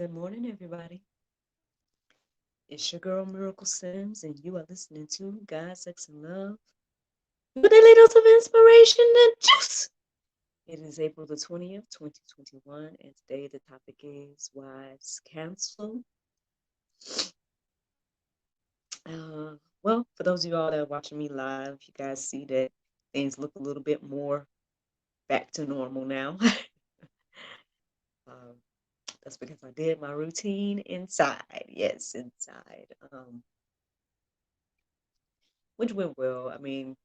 Good morning, everybody. It's your girl Miracle Sims, and you are listening to God, Sex, and Love with a little dose of inspiration and juice. It is April the 20th, 2021, and today the topic is Wives Counsel. Well, for those of y'all that are watching me live, you guys see that things look a little bit more back to normal now. um, that's because I did my routine inside. Yes, inside. Which went well. I mean,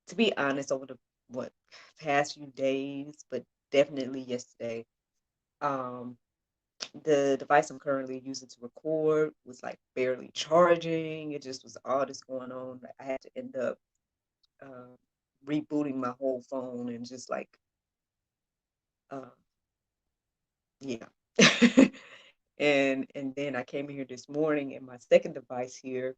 to be honest, over the what past few days, but definitely yesterday, um, the device I'm currently using to record was like barely charging. It just was all this going on. Like, I had to end up uh, rebooting my whole phone and just like, uh, yeah. and then I came in here this morning, and my second device here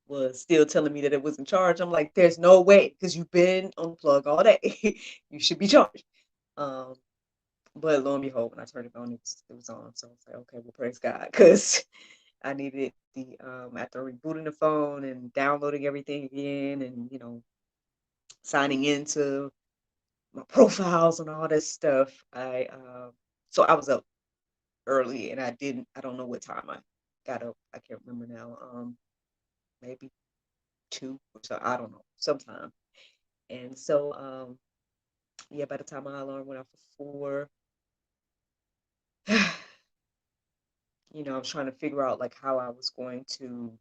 was still telling me that it wasn't charged. I'm like, there's no way because you've been on the plug all day. You should be charged. Um, But lo and behold, when I turned it on, it was on. So I was like, okay, well, praise God, because I needed the after rebooting the phone and downloading everything again, and signing into my profiles and all this stuff. I was up early, and I don't know what time I got up. I can't remember now. Maybe two or so. I don't know, sometime. And so yeah, by the time my alarm went off for 4. I was trying to figure out like how I was going to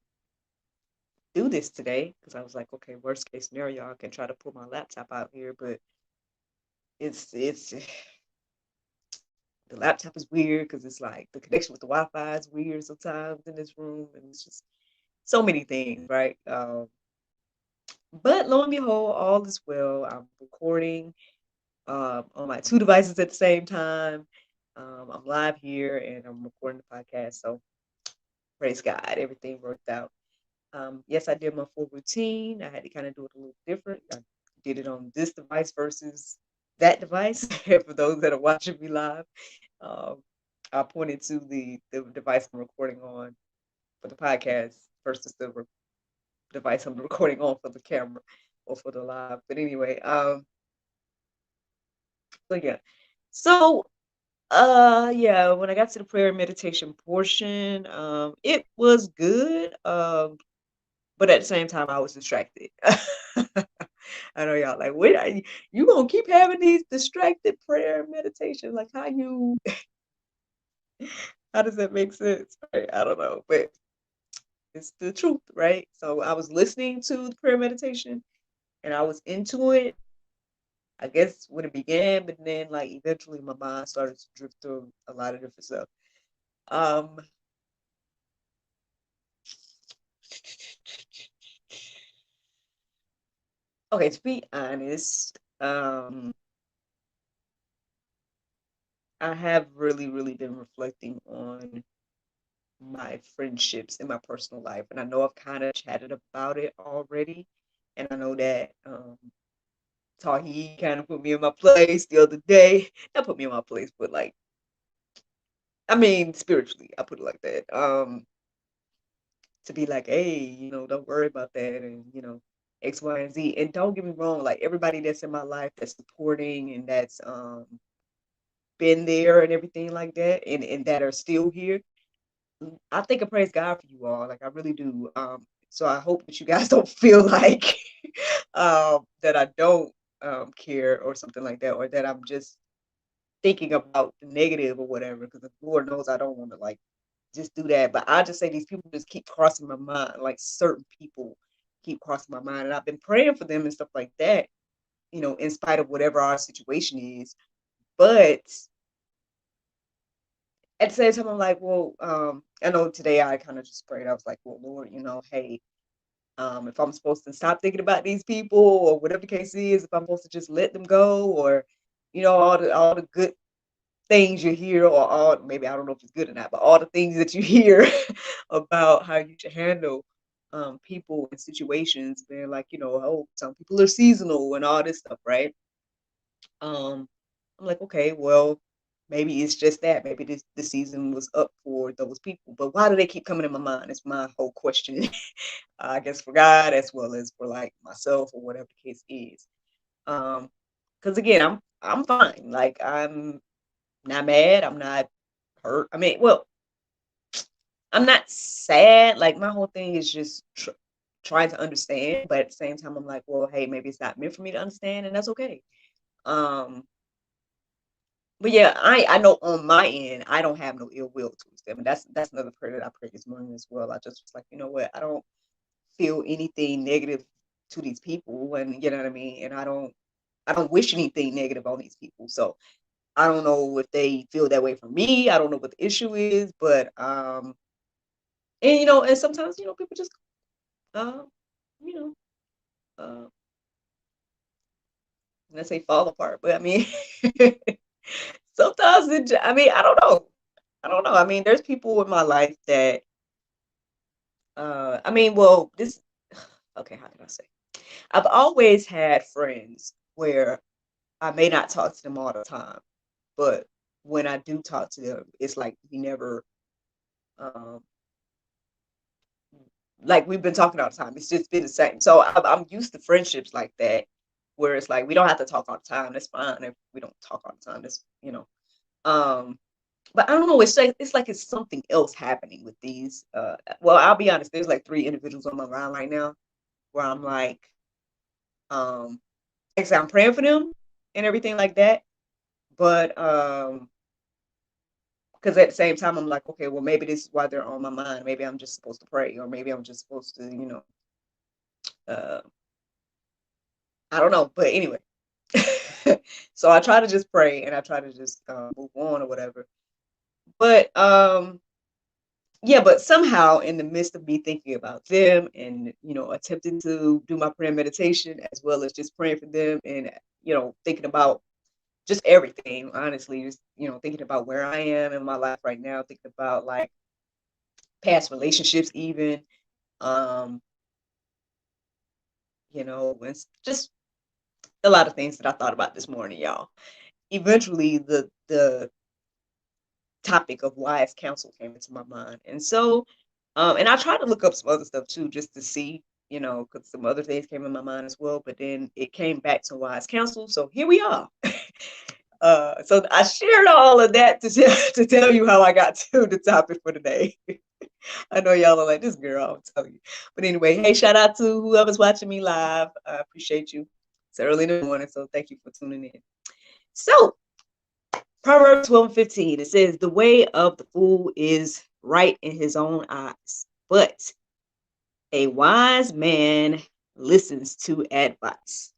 do this today because I was like, okay, worst case scenario, I can try to pull my laptop out here, but it's the laptop is weird because it's like the connection with the Wi-Fi is weird sometimes in this room, and it's just so many things, right? But lo and behold, all is well. I'm recording on my two devices at the same time. I'm live here and I'm recording the podcast, so praise God, everything worked out. Yes, I did my full routine. I had to kind of do it a little different. I did it on this device versus that device. For those that are watching me live, um, I pointed to the device I'm recording on for the podcast versus the device I'm recording on for the camera or for the live. But anyway, so yeah. So yeah, when I got to the prayer and meditation portion, it was good. But at the same time, I was distracted. I know y'all like, wait, you gonna keep having these distracted prayer and meditation? Like, how does that make sense? Right? I don't know, but it's the truth, right? So I was listening to the prayer meditation, and I was into it. I guess when it began, but then like eventually my mind started to drift through a lot of different stuff. Um, okay, to be honest, I have really, really been reflecting on my friendships in my personal life. And I know I've kind of chatted about it already. And I know that Tahi kind of put me in my place the other day. Not put me in my place, but like, I mean, spiritually, I put it like that. To be like, hey, don't worry about that. And, X, Y, and Z. And don't get me wrong, like everybody that's in my life that's supporting and that's been there and everything like that and that are still here. I think I praise God for you all, like, I really do, so I hope that you guys don't feel like, that I don't, care or something like that, or that I'm just thinking about the negative or whatever. Because the Lord knows I don't wanna, like, just do that, but I just say these people just keep crossing my mind, like, certain people keep crossing my mind, and I've been praying for them and stuff like that, in spite of whatever our situation is, but at the same time, I'm like, well, I know today I kind of just prayed. I was like, well, Lord, hey, if I'm supposed to stop thinking about these people or whatever the case is, if I'm supposed to just let them go, or all the good things you hear, or all maybe I don't know if it's good or not, but all the things that you hear about how you should handle people and situations, they're like, oh, some people are seasonal and all this stuff, right? Um, I'm like, okay, well. maybe it's just that. Maybe the season was up for those people. But why do they keep coming in my mind? It's my whole question. I guess for God as well as for like myself or whatever the case is. Because again, I'm fine. Like I'm not mad. I'm not hurt. I mean, well, I'm not sad. Like my whole thing is just trying to understand, but at the same time, I'm like, well, hey, maybe it's not meant for me to understand, and that's okay. Um, but yeah, I know on my end, I don't have no ill will towards them, and that's another prayer that I prayed this morning as well. I just was like, you know what, I don't feel anything negative to these people, and you know what I mean, and I don't wish anything negative on these people. So I don't know if they feel that way for me. I don't know what the issue is, but and and sometimes people just uh, you know, uh, let's say fall apart. But I mean, sometimes I mean, I don't know. I don't know. I mean, there's people in my life that I mean, well, this okay, how can I say? I've always had friends where I may not talk to them all the time, but when I do talk to them, it's like we never um like we've been talking all the time. It's just been the same. So I'm used to friendships like that, where it's like we don't have to talk all the time. That's fine if we don't talk all the time. That's. Um, but I don't know. It's like it's something else happening with these. Well, I'll be honest. There's like three individuals on my mind right now where I'm um, like I said, I'm praying for them and everything like that. But because at the same time, I'm like, okay, well, maybe this is why they're on my mind. Maybe I'm just supposed to pray, or maybe I'm just supposed to, uh, I don't know. But anyway, so I try to just pray and I try to just move on or whatever. But yeah, but somehow in the midst of me thinking about them and attempting to do my prayer and meditation as well as just praying for them and thinking about just everything, honestly, just thinking about where I am in my life right now, thinking about like past relationships even, um, it's just a lot of things that I thought about this morning, y'all. Eventually the topic of wise counsel came into my mind. And so, and I tried to look up some other stuff too, just to see, because some other things came in my mind as well. But then it came back to wise counsel. So here we are. So I shared all of that to tell you how I got to the topic for today. I know y'all are like, this girl, I'll tell you. But anyway, hey, shout out to whoever's watching me live. I appreciate you. It's early in the morning, so thank you for tuning in. So Proverbs 12:15, it says, the way of the fool is right in his own eyes, but a wise man listens to advice.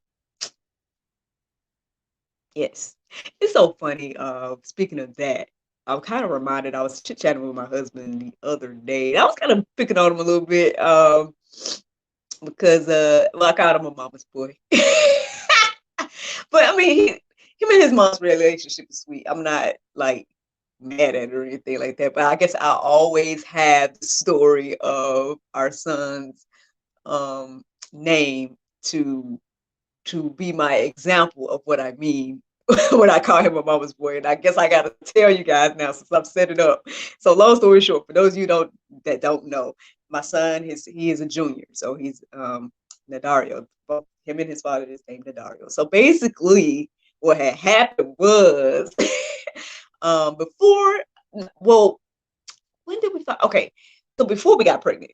Yes. It's so funny. Speaking of that, I'm kind of reminded, I was chit-chatting with my husband the other day. I was kind of picking on him a little bit, because well, I called him a mama's boy. But I mean, him and his mom's relationship is sweet. I'm not like mad at it or anything like that. But I guess I always have the story of our son's name to be my example of what I mean when I call him a mama's boy. And I guess I gotta tell you guys now since I'm setting up. So long story short, for those of you that don't know, my son he is a junior, so he's Nadario. Both him and his father is named Nadario. So basically, what had happened was before, well, when did we find? Okay, so before we got pregnant,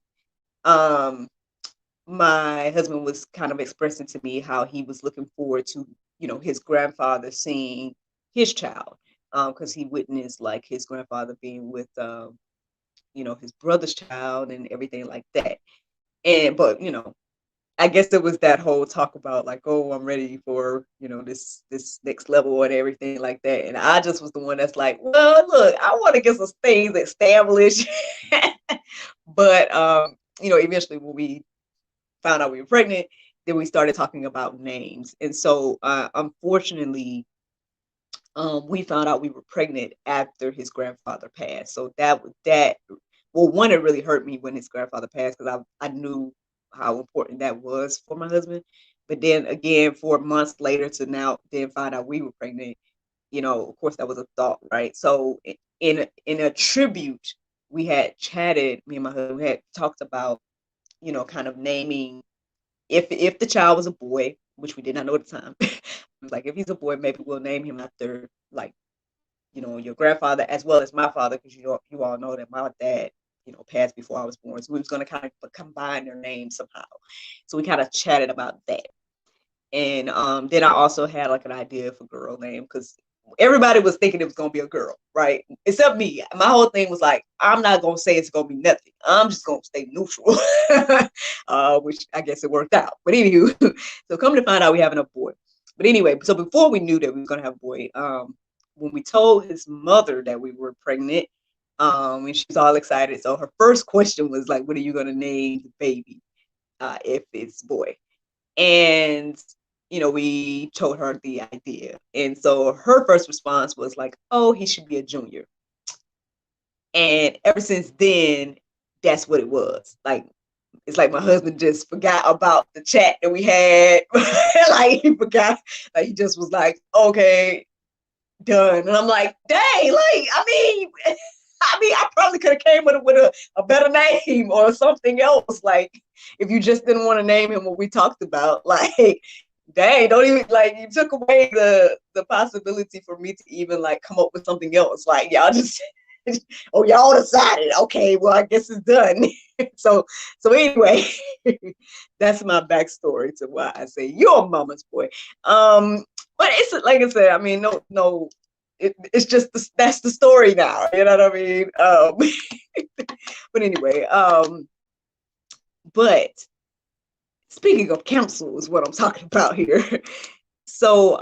um, my husband was kind of expressing to me how he was looking forward to, his grandfather seeing his child, because he witnessed like his grandfather being with, his brother's child and everything like that. And but I guess there was that whole talk about like, oh, I'm ready for this next level and everything like that. And I just was the one that's like, well, look, I want to get some things established. But eventually when we found out we were pregnant, then we started talking about names. And so unfortunately, we found out we were pregnant after his grandfather passed. So that well, one, it really hurt me when his grandfather passed because I knew how important that was for my husband. But then again, 4 months later to now then find out we were pregnant, of course that was a thought, right? So in a tribute, we had chatted, me and my husband, we had talked about, kind of naming, if the child was a boy, which we did not know at the time. It was like, if he's a boy, maybe we'll name him after, like, your grandfather as well as my father, because you all know that my dad, passed before I was born. So we was going to kind of combine their names somehow. So we kind of chatted about that. And then I also had like an idea for girl name, because everybody was thinking it was gonna be a girl, right? Except me. My whole thing was like, I'm not gonna say it's gonna be nothing. I'm just gonna stay neutral, which I guess it worked out. But anywho, so come to find out, we having a boy. But anyway, so before we knew that we were gonna have a boy, when we told his mother that we were pregnant, and she was all excited. So her first question was like, "What are you gonna name the baby if it's boy?" And we told her the idea. And so her first response was like, "Oh, he should be a junior." And ever since then, that's what it was. Like, it's like my husband just forgot about the chat that we had. Like, he forgot. Like, he just was like, "Okay, done." And I'm like, "Dang, like, I probably could have came with a better name or something else. Like, if you just didn't want to name him what we talked about, like, dang, don't even, like, you took away the possibility for me to even like come up with something else. Like, y'all just oh, y'all decided. Okay, well, I guess it's done." so anyway, that's my backstory to why I say you're a mama's boy. But it's like I said, I mean, no, it's just that's the story now. You know what I mean? But anyway, but speaking of counsel is what I'm talking about here. So,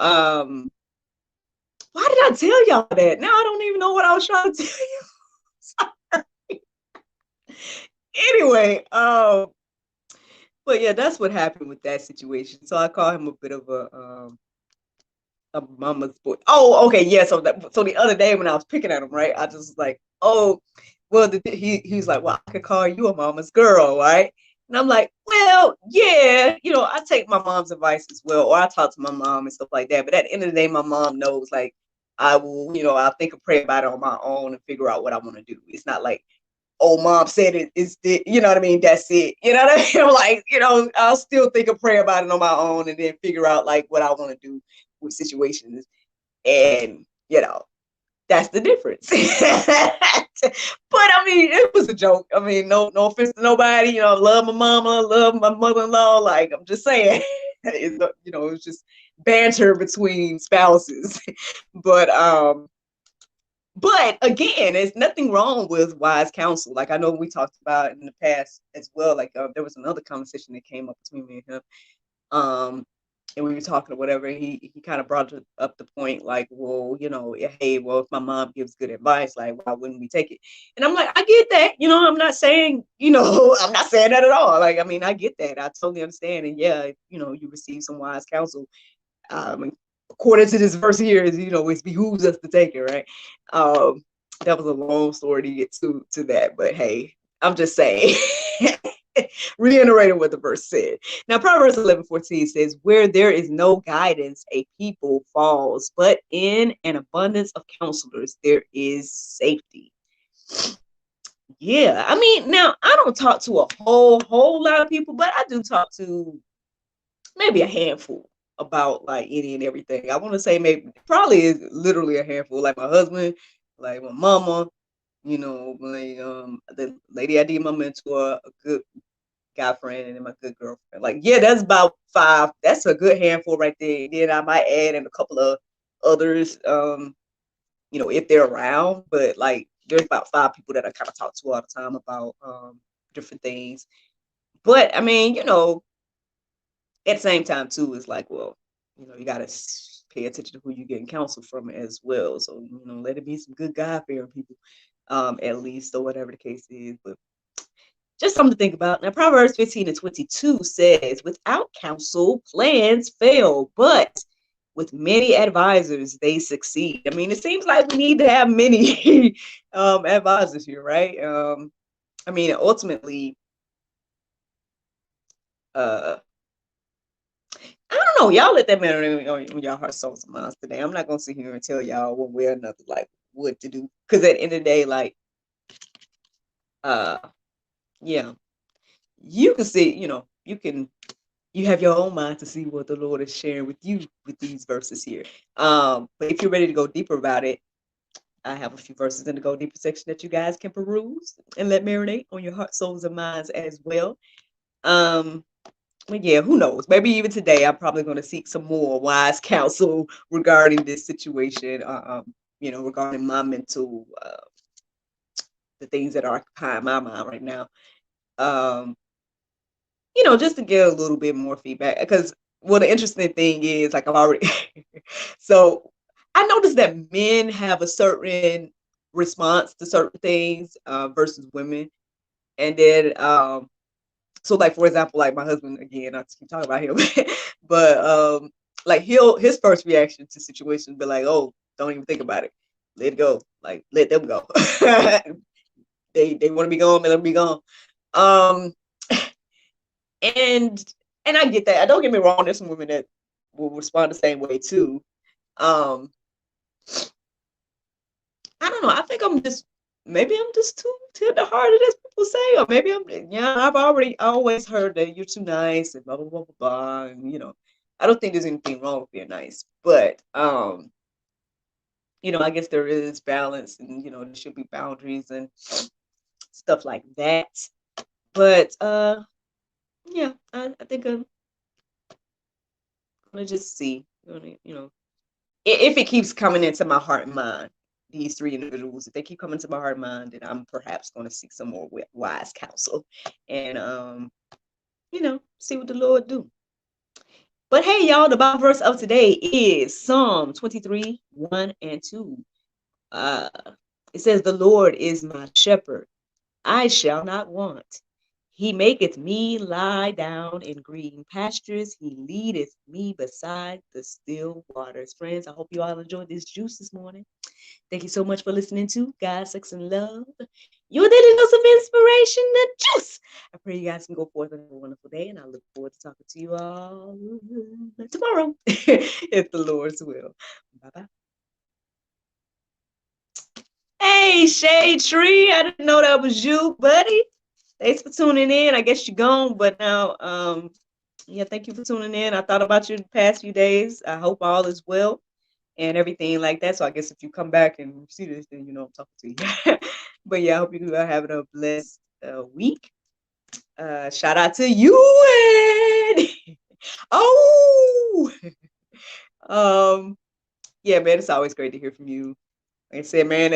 why did I tell y'all that? Now I don't even know what I was trying to tell you. Anyway, but yeah, that's what happened with that situation. So I call him a bit of a mama's boy. Oh, okay, yeah. So the other day when I was picking at him, right, I just was like, "Oh, well," he was like, "Well, I could call you a mama's girl, right?" And I'm like, "Well, yeah, I take my mom's advice as well, or I talk to my mom and stuff like that. But at the end of the day, my mom knows, like, I will, I'll think and pray about it on my own and figure out what I want to do. It's not like, oh, mom said it's the, you know what I mean? That's it. You know what I mean? I'm like, I'll still think and pray about it on my own and then figure out like what I want to do with situations. And, that's the difference." But I mean, it was a joke. I mean, no offense to nobody. Love my mama, love my mother-in-law. Like, I'm just saying, it was just banter between spouses. But but again, there's nothing wrong with wise counsel. Like, I know we talked about in the past as well. Like, there was another conversation that came up between me and him. And we were talking or whatever. And he kind of brought up the point, like, well, hey, well, if my mom gives good advice, like, why wouldn't we take it? And I'm like, I get that. I'm not saying, I'm not saying that at all. Like, I mean, I get that. I totally understand. And yeah, you receive some wise counsel. According to this verse here, it behooves us to take it, right? That was a long story to get to that, but hey, I'm just saying, reiterating what the verse said. Now, Proverbs 11:14 says, "Where there is no guidance, a people falls, but in an abundance of counselors, there is safety." Yeah, I mean, now I don't talk to a whole lot of people, but I do talk to maybe a handful about like any and everything. I want to say maybe probably is literally a handful, like my husband, like my mama, like the lady I did my mentor, a good guy friend, and then my good girlfriend. Like, yeah, that's about 5. That's a good handful right there. And then I might add in a couple of others, if they're around. But like, there's about 5 people that I kind of talk to all the time about different things. But I mean, at the same time too, it's like, well, you gotta pay attention to who you're getting counsel from as well. So, let it be some good God-fearing people, at least, or whatever the case is. But just something to think about. Now, Proverbs 15:22 says, "Without counsel, plans fail, but with many advisors, they succeed." I mean, it seems like we need to have many advisors here, right? I mean, ultimately, uh, I don't y'all let that marinate on your heart, souls, and minds today. I'm not gonna sit here and tell y'all one way or another like what to do, because at the end of the day, like, yeah, you can see, you have your own mind to see what the Lord is sharing with you with these verses here. But if you're ready to go deeper about it, I have a few verses in the Go Deeper section that you guys can peruse and let marinate on your heart, souls, and minds as well. But yeah, who knows? Maybe even today, I'm probably going to seek some more wise counsel regarding this situation. Regarding my mental, the things that are occupying my mind right now. Just to get a little bit more feedback. Because, well, the interesting thing is, like, I've already, so I noticed that men have a certain response to certain things versus women. And then, so like, for example, like my husband, again, I keep talking about him, but like his first reaction to situations be like, oh, don't even think about it. Let it go. Like, let them go. They want to be gone, let them be gone. And I get that. Don't get me wrong, there's some women that will respond the same way too. I don't know. I think maybe I'm just too tender-hearted, as people say, or maybe I've always heard that you're too nice and blah blah blah blah blah. And I don't think there's anything wrong with being nice, but I guess there is balance, and there should be boundaries and stuff like that. But yeah, I think I'm gonna just see, if it keeps coming into my heart and mind. These three individuals, if they keep coming to my heart and mind, then I'm perhaps going to seek some more wise counsel and see what the Lord do. But hey, y'all, the Bible verse of today is Psalm 23, 1 and 2. It says, the Lord is my shepherd, I shall not want. He maketh me lie down in green pastures. He leadeth me beside the still waters. Friends, I hope you all enjoyed this juice this morning. Thank you so much for listening to God, Sex, and Love, your daily dose of inspiration, the juice. I pray you guys can go forth and have a wonderful day, and I look forward to talking to you all tomorrow, if the Lord's will. Bye-bye. Hey, Shade Tree, I didn't know that was you, buddy. Thanks for tuning in. I guess you're gone, but now, yeah, thank you for tuning in. I thought about you the past few days. I hope all is well and everything like that. So I guess if you come back and see this, then I'm talking to you. But yeah, I hope you are having a blessed week. Shout out to you. Oh, yeah, man, it's always great to hear from you. Like I said, man,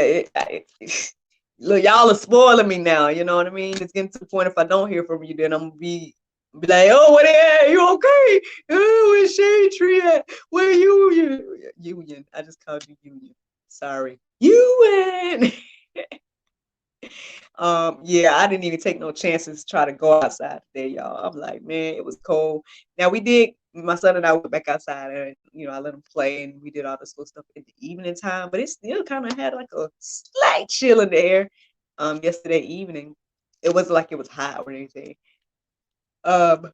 look, y'all are spoiling me now. You know what I mean? It's getting to the point, if I don't hear from you, then I'm gonna be like, oh, what are you okay? Oh, where's Shade Tree at? Where Union? I just called you Union. Sorry. UN. Yeah, I didn't even take no chances to try to go outside today, y'all. I'm like, man, it was cold. Now my son and I went back outside, and I let him play, and we did all this little stuff in the evening time, but it still kind of had like a slight chill in the air. Yesterday evening, it wasn't like it was hot or anything. But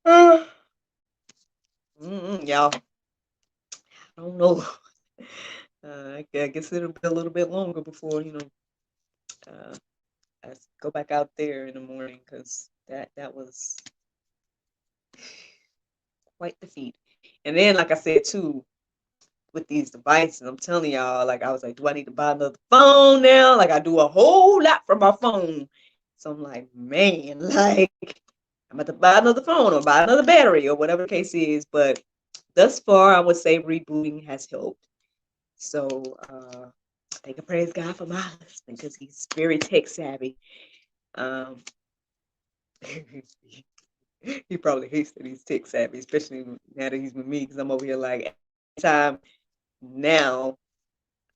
y'all, I don't know. I guess it'll be a little bit longer before I go back out there in the morning, because that was quite the feat. And then, like I said too, with these devices, I'm telling y'all, like, I was like, do I need to buy another phone now? Like, I do a whole lot from my phone. So I'm like, man, like, I'm about to buy another phone or buy another battery or whatever the case is. But thus far, I would say rebooting has helped. So thank and praise God for my husband, because he's very tech savvy. He probably hates that he's tech savvy, especially now that he's with me, because I'm over here like, time now,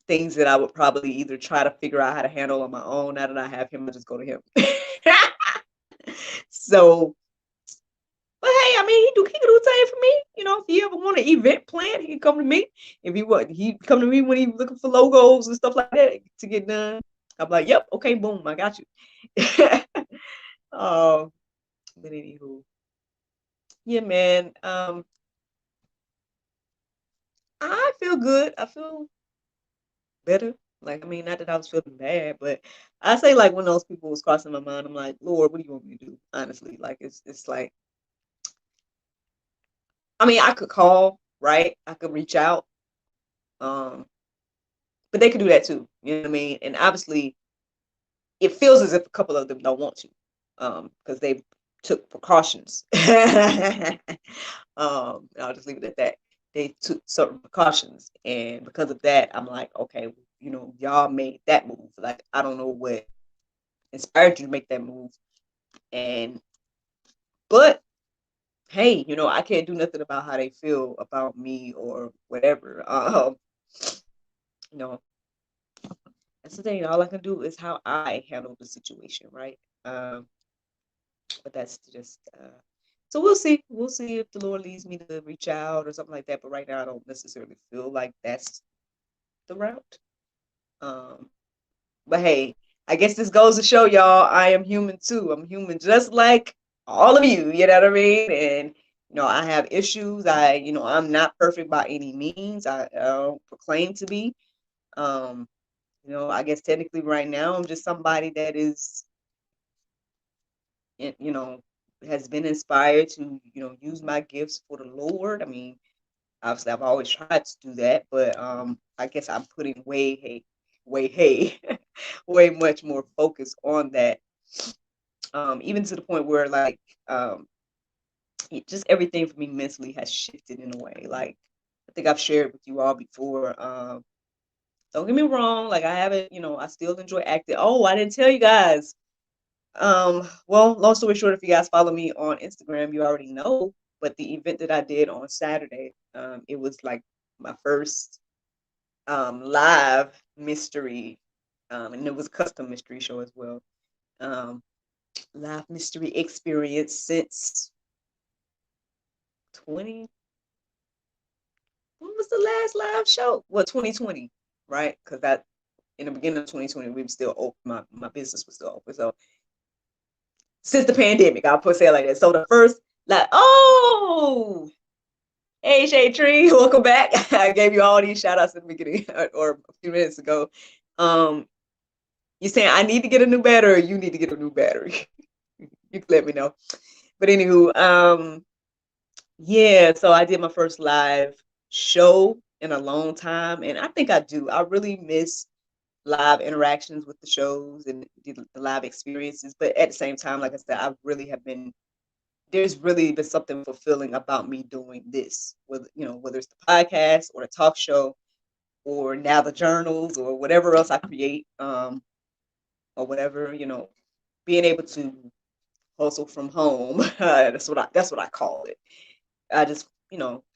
things that I would probably either try to figure out how to handle on my own. Now that I have him, I just go to him. So, but hey, I mean, he do the same for me. If he ever want an event planned, he can come to me. If he come to me when he's looking for logos and stuff like that to get done. I'm like, yep, okay, boom, I got you. But anywho, Yeah, man. I feel good. I feel better. Like, I mean, not that I was feeling bad, but I say like when those people was crossing my mind, I'm like, Lord, what do you want me to do? Honestly, like it's like, I mean, I could call, right? I could reach out, um, but they could do that too. You know what I mean? And obviously, it feels as if a couple of them don't want to, because they took precautions. I'll just leave it at that. They took certain precautions, and because of that, I'm like, okay, y'all made that move. Like, I don't know what inspired you to make that move, and but hey, I can't do nothing about how they feel about me or whatever. You know, that's the thing. All I can do is how I handle the situation, right? Um, but that's just so we'll see. We'll see if the Lord leads me to reach out or something like that. But right now, I don't necessarily feel like that's the route. Um, but hey, I guess this goes to show y'all I am human too. I'm human just like all of you. You know what I mean? And I have issues. I'm not perfect by any means. I don't proclaim to be. Um, I guess technically right now I'm just somebody that is, you know, has been inspired to, use my gifts for the Lord. I mean, obviously I've always tried to do that, but I guess I'm putting way much more focus on that. Even to the point where like just everything for me mentally has shifted in a way. Like I think I've shared with you all before. Don't get me wrong, like I haven't, I still enjoy acting. Oh, I didn't tell you guys. Well, long story short, if you guys follow me on Instagram, you already know. But the event that I did on Saturday, it was like my first live mystery, and it was a custom mystery show as well. Um, Live mystery experience since 20. When was the last live show? Well, 2020, right? Because that in the beginning of 2020, we were still open. My business was still open. So since the pandemic, I'll put say it like that. So the first, like, oh, hey Shade Tree, welcome back. I gave you all these shout outs in the beginning or a few minutes ago. Um, you saying I need to get a new battery, or you need to get a new battery. You can let me know. But anywho, yeah, so I did my first live show in a long time, and I think I do. I really miss live interactions with the shows and the live experiences. But at the same time, like I said, I really have been. There's really been something fulfilling about me doing this, whether it's the podcast or the talk show or now the journals or whatever else I create, or whatever, being able to hustle from home. That's what I call it. I just,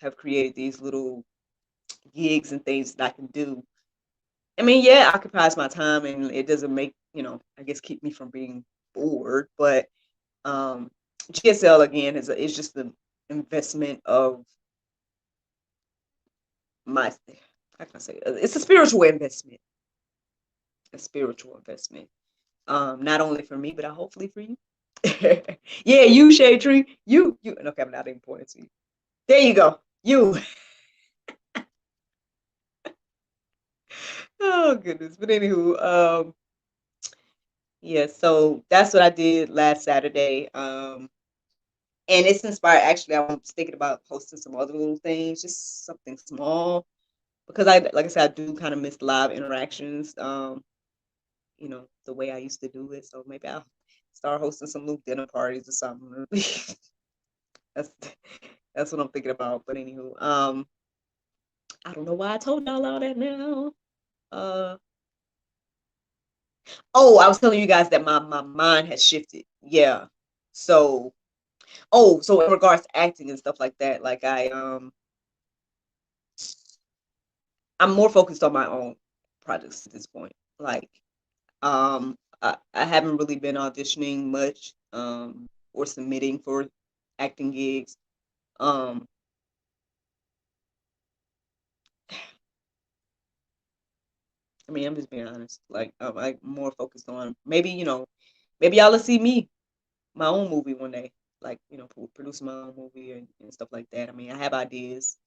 have created these little gigs and things that I can do. I mean, yeah, it occupies my time and it doesn't make, I guess keep me from being bored. But GSL again is just the investment of my, how can I say it? It's a spiritual investment. A spiritual investment. Not only for me, but hopefully for you. Yeah, you Shade Tree. You okay, I'm not even pointing to you. There you go. You. Oh goodness. But anywho, yeah, so that's what I did last Saturday. And it's inspired actually. I was thinking about posting some other little things, just something small. Because like I said, I do kind of miss live interactions, the way I used to do it. So maybe I'll start hosting some little dinner parties or something. that's that's what I'm thinking about. But anywho, I don't know why I told y'all all that now. Uh oh, I was telling you guys that my mind has shifted. Yeah. So so in regards to acting and stuff like that, like I'm more focused on my own projects at this point. Like I haven't really been auditioning much, or submitting for acting gigs. Um I mean, I'm just being honest. Like I'm like more focused on maybe, maybe y'all will see me my own movie one day. like, producing my own movie and stuff like that. I mean, I have ideas.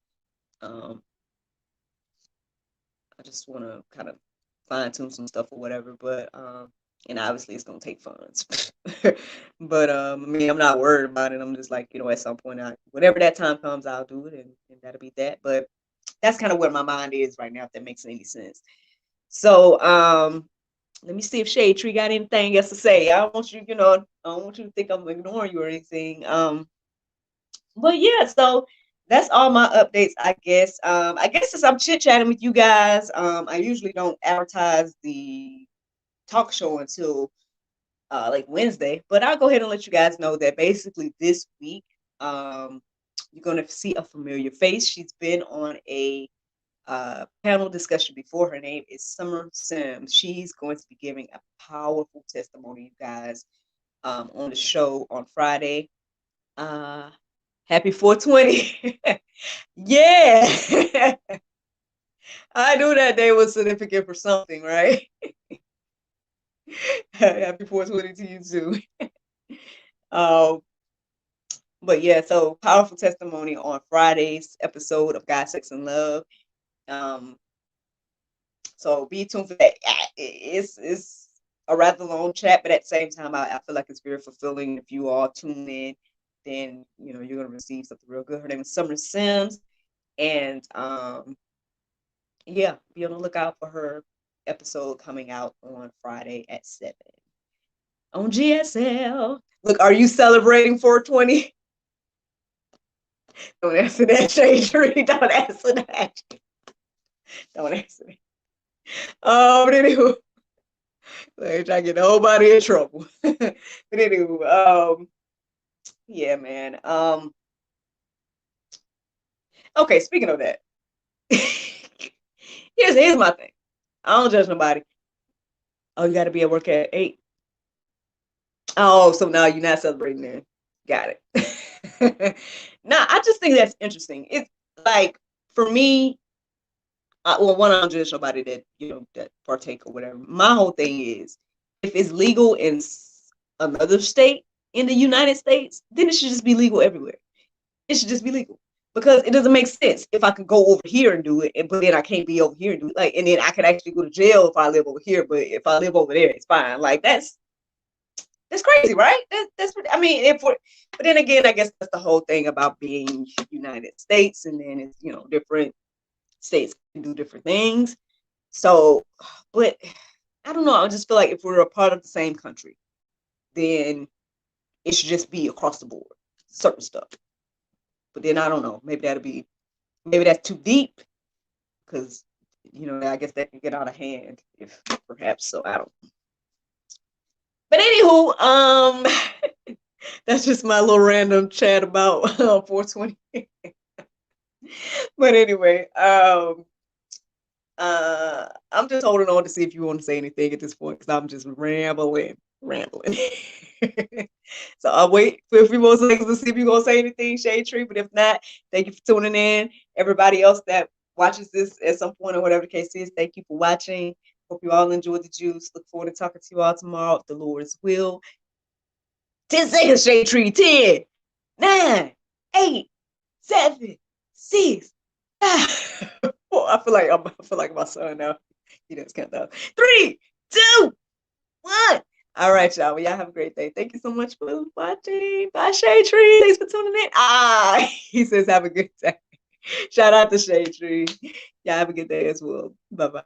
Um, I just want to kind of fine tune some stuff or whatever, but and obviously it's gonna take funds. But I mean, I'm not worried about it. I'm just like, at some point, whenever that time comes, I'll do it, and that'll be that. But that's kind of where my mind is right now, if that makes any sense. So let me see if Shade Tree got anything else to say. I don't want you, I don't want you to think I'm ignoring you or anything. But yeah, so that's all my updates, I guess. I guess since I'm chit chatting with you guys, I usually don't advertise the talk show until like Wednesday, but I'll go ahead and let you guys know that basically this week, you're gonna see a familiar face. She's been on a panel discussion before. Her name is Summer Sims. She's going to be giving a powerful testimony, you guys, on the show on Friday. Happy 420. Yeah. I knew that day was significant for something, right? Happy 420 to you too. But yeah, so powerful testimony on Friday's episode of God, Sex, and Love. So be tuned for that. It's a rather long chat, but at the same time, I feel like it's very fulfilling. If you all tune in, then you're gonna receive something real good. Her name is Summer Sims, and yeah, be on the lookout for her episode coming out on Friday at 7 on GSL. Look, are you celebrating 420? Don't answer that, Shade Tree. Don't answer that. Don't answer that. But anywho, I try to get nobody in trouble. But anywho, yeah, man. Okay, speaking of that, here's my thing. I don't judge nobody. Oh, you got to be at work at 8. Oh, so now you're not celebrating then. Got it. Now, I just think that's interesting. It's like, for me, well, one, I don't judge nobody that, that partake or whatever. My whole thing is, if it's legal in another state in the United States, then it should just be legal everywhere. It should just be legal. Because it doesn't make sense if I can go over here and do it, but then I can't be over here and do it. Like, and then I could actually go to jail if I live over here, but if I live over there, it's fine. Like, that's crazy, right? That's I mean, but then again, I guess that's the whole thing about being United States, and then it's different states can do different things. So, but I don't know. I just feel like if we're a part of the same country, then it should just be across the board, certain stuff. But then I don't know. Maybe that's too deep, because I guess that can get out of hand if perhaps. So I don't. But anywho, that's just my little random chat about 420. But anyway, I'm just holding on to see if you want to say anything at this point, because I'm just rambling. So I'll wait for a few more seconds to see if you're going to say anything, Shade Tree. But if not, thank you for tuning in. Everybody else that watches this at some point or whatever the case is, thank you for watching. Hope you all enjoyed the juice. Look forward to talking to you all tomorrow, if the Lord's will. 10 seconds, Shade Tree. 10, 9, 8, 7, 6, 5. I feel like my son now. He does count down. 3, 2, 1. All right, y'all. Well, y'all have a great day. Thank you so much for watching. Bye, Shade Tree. Thanks for tuning in. He says have a good day. Shout out to Shade Tree. Y'all have a good day as well. Bye-bye.